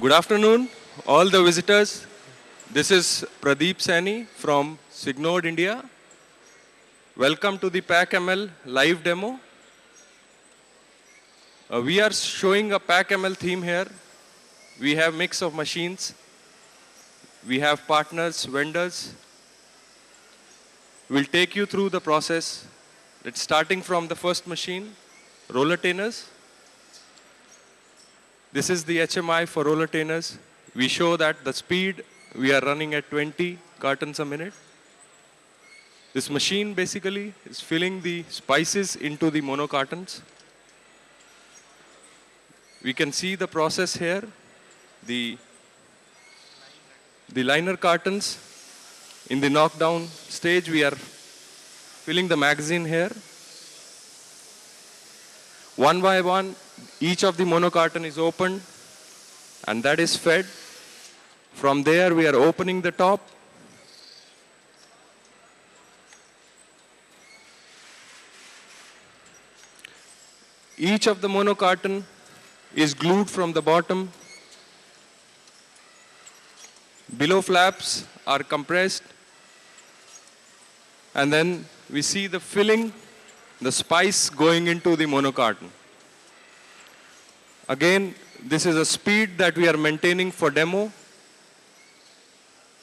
Good afternoon, all the visitors. This is Pradeep Sani from Signode India. Welcome to the PackML live demo. We are showing a PackML theme here. We have mix of machines. We have partners, vendors. We'll take you through the process. It's starting from the first machine, roller tainers. This is the HMI for roller tainers. We show that the speed, we are running at 20 cartons a minute. This machine basically is filling the spices into the mono cartons. We can see the process here. The liner cartons in the knockdown stage, we are filling the magazine here. One by one, each of the mono carton is opened and that is fed. From there, we are opening the top. Each of the mono carton is glued from the bottom. Below flaps are compressed. And then we see the filling, the spice going into the mono carton. Again, this is a speed that we are maintaining for demo.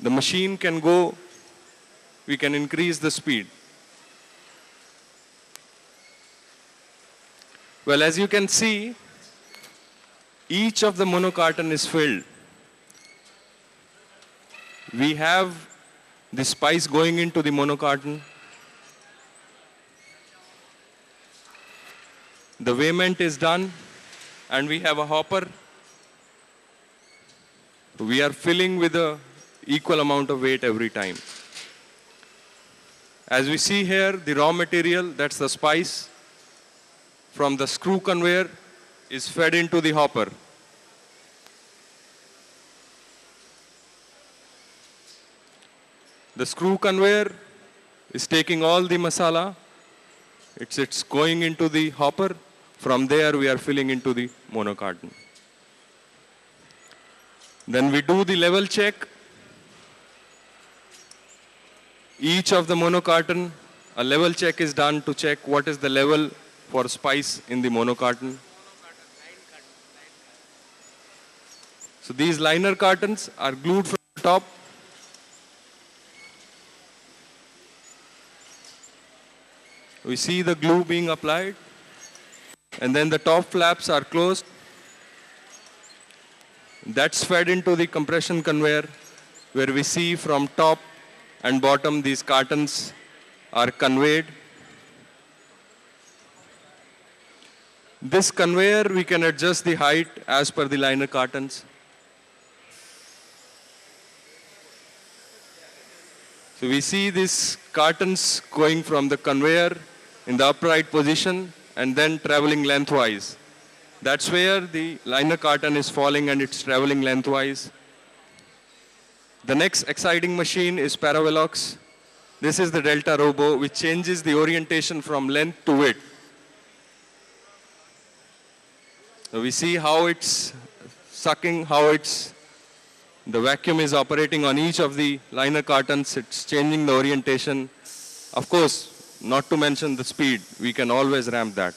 The machine can go, we can increase the speed. Well, as you can see, each of the mono carton is filled. We have the spice going into the mono carton. The weighment is done and we have a hopper. We are filling with an equal amount of weight every time. As we see here, the raw material, that's the spice, from the screw conveyor is fed into the hopper. The screw conveyor is taking all the masala. It's going into the hopper. From there, we are filling into the mono carton. Then we do the level check. Each of the mono carton, a level check is done to check what is the level for spice in the mono carton. So these liner cartons are glued from the top. We see the glue being applied. And then the top flaps are closed. That's fed into the compression conveyor where we see from top and bottom these cartons are conveyed. This conveyor, we can adjust the height as per the liner cartons. So we see these cartons going from the conveyor in the upright position and then traveling lengthwise. That's where the liner carton is falling and it's traveling lengthwise. The next exciting machine is Paravelox. This is the Delta Robo, which changes the orientation from length to width. So we see how it's sucking, how the vacuum is operating on each of the liner cartons. It's changing the orientation. Of course, not to mention the speed. We can always ramp that.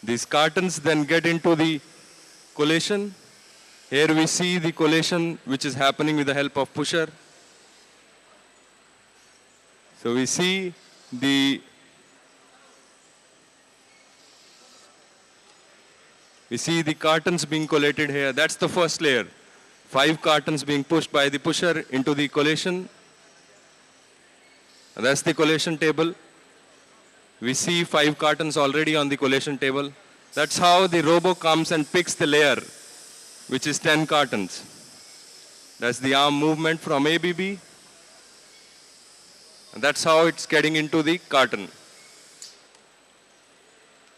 These cartons then get into the collation. Here we see the collation which is happening with the help of pusher. So we see the cartons being collated here. That's the first layer. 5 cartons being pushed by the pusher into the collation. That's the collation table. We see 5 cartons already on the collation table. That's how the robo comes and picks the layer, which is 10 cartons. That's the arm movement from ABB. And that's how it's getting into the carton.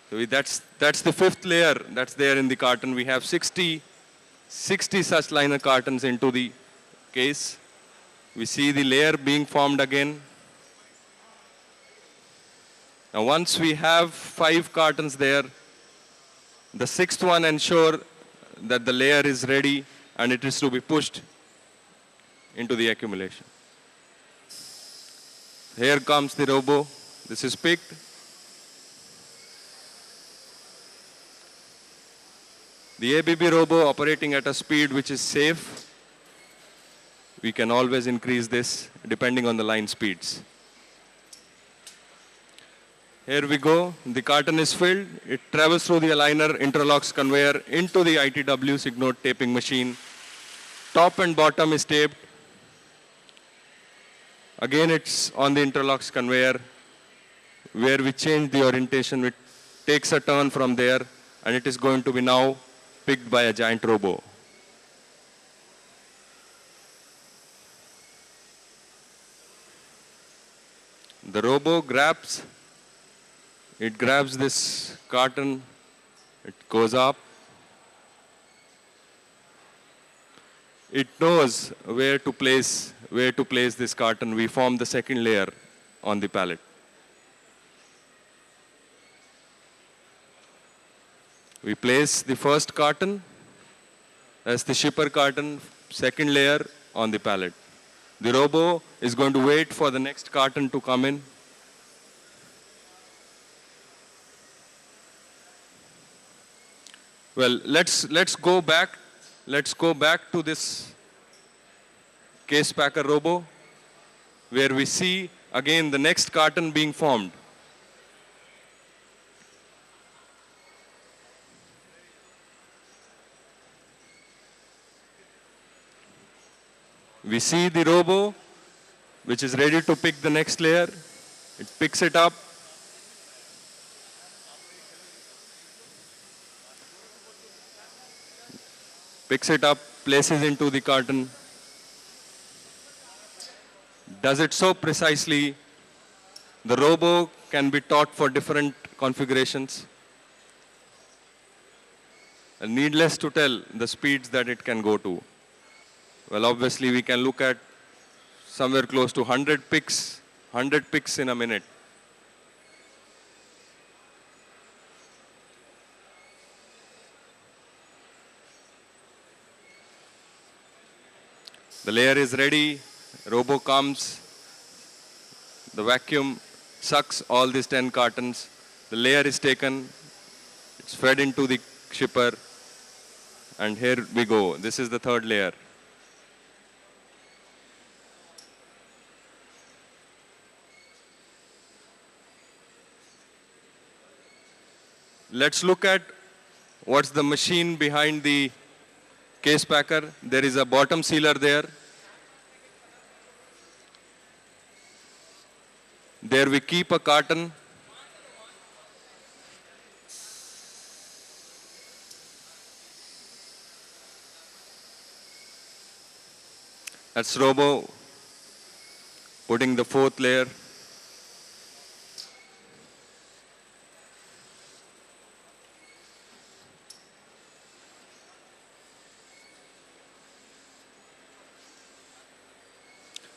So that's the 5th layer that's there in the carton. We have 60 such liner cartons into the case. We see the layer being formed again. Now once we have 5 cartons there, The sixth one ensure that the layer is ready and it is to be pushed into the accumulation. Here comes the robo. This is picked. The ABB robo operating at a speed which is safe. We can always increase this depending on the line speeds. Here we go. The carton is filled. It travels through the aligner interlocks conveyor into the ITW Signode taping machine. Top and bottom is taped. Again, it's on the interlocks conveyor where we change the orientation. It takes a turn from there and it is going to be now picked by a giant robo. The robo grabs this carton, it goes up. It knows where to place this carton. We form the second layer on the pallet. We place the first carton as the shipper carton, second layer on the pallet. The robo is going to wait for the next carton to come in. Well, let's go back to this case packer robo where we see again the next carton being formed. We see the robo which is ready to pick the next layer. It picks it up. Picks it up, places into the carton. Does it so precisely. The robo can be taught for different configurations. And needless to tell, the speeds that it can go to. Well, obviously, we can look at somewhere close to 100 picks in a minute. The layer is ready, robo comes, the vacuum sucks all these 10 cartons, the layer is taken, it's fed into the shipper, and here we go. This is the third layer. Let's look at what's the machine behind the case packer. There is a bottom sealer there. There we keep a carton. That's robo putting the fourth layer.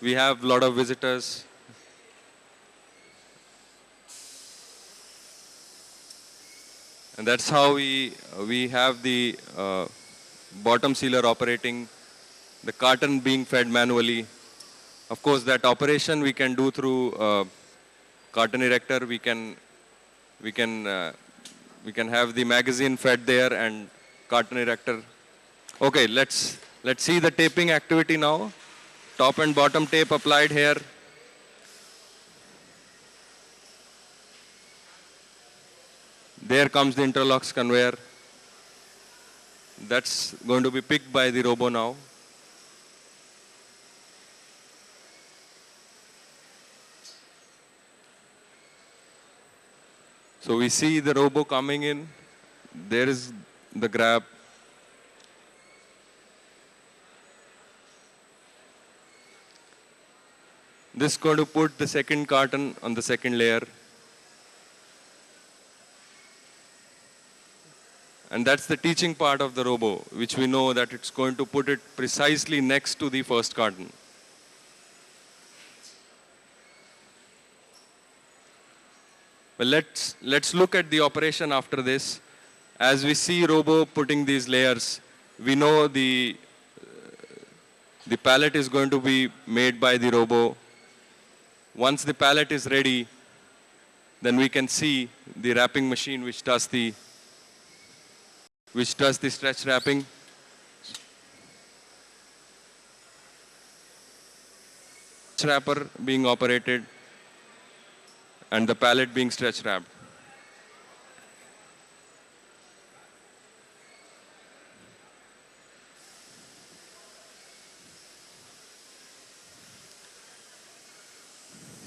We have a lot of visitors. And that's how we have the bottom sealer operating, the carton being fed manually. Of course, that operation we can do through carton erector. We can have the magazine fed there and carton erector. Okay, let's see the taping activity now. Top and bottom tape applied here. There comes the interlocks conveyor. That's going to be picked by the robo now. So we see the robo coming in. There is the grab. This is going to put the second carton on the second layer. And that's the teaching part of the robo, which we know that it's going to put it precisely next to the first carton. Well, let's look at the operation after this. As we see Robo putting these layers, we know the pallet is going to be made by the Robo. Once the pallet is ready, then we can see the wrapping machine which does the stretch wrapping. Wrapper being operated and the pallet being stretch wrapped.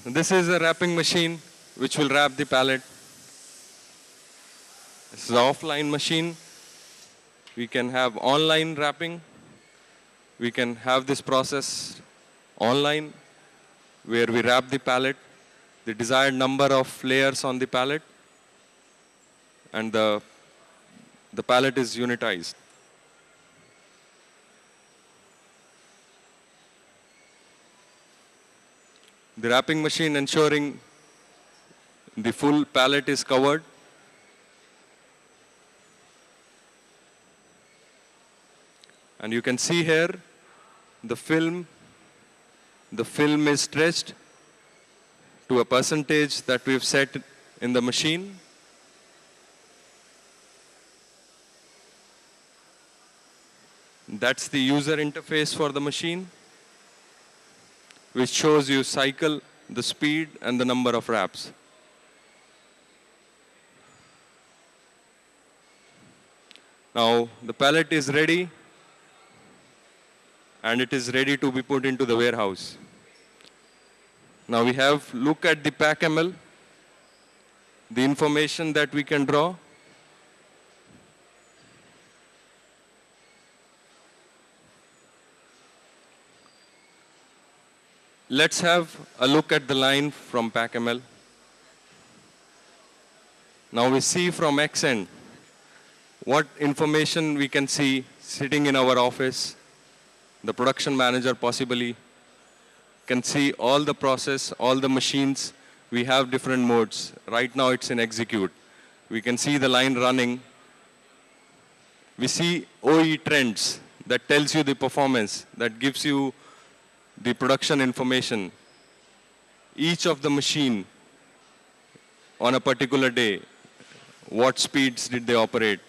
This is a wrapping machine which will wrap the pallet. This is an offline machine. We can have online wrapping. We can have this process online where we wrap the pallet, the desired number of layers on the pallet, and the pallet is unitized. The wrapping machine ensuring the full pallet is covered. And you can see here the film is stretched to a percentage that we've set in the machine. That's the user interface for the machine, which shows you cycle, the speed, and the number of wraps. Now the pallet is ready, and it is ready to be put into the warehouse. Now we have look at the PackML, the information that we can draw. Let's have a look at the line from PackML. Now we see from Xend what information we can see sitting in our office. The production manager possibly can see all the process, all the machines. We have different modes. Right now it's in execute. We can see the line running. We see OE trends that tells you the performance, that gives you the production information. Each of the machine on a particular day, what speeds did they operate?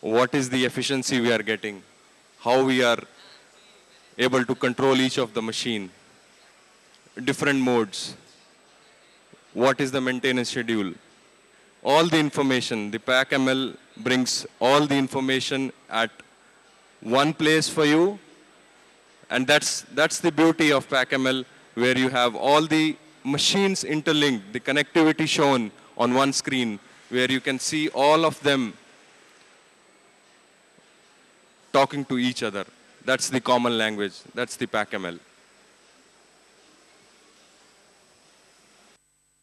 What is the efficiency we are getting? How we are able to control each of the machine, different modes, what is the maintenance schedule, all the information. The PackML brings all the information at one place for you, and that's the beauty of PackML, where you have all the machines interlinked, the connectivity shown on one screen, where you can see all of them talking to each other. That's the common language. That's the PackML.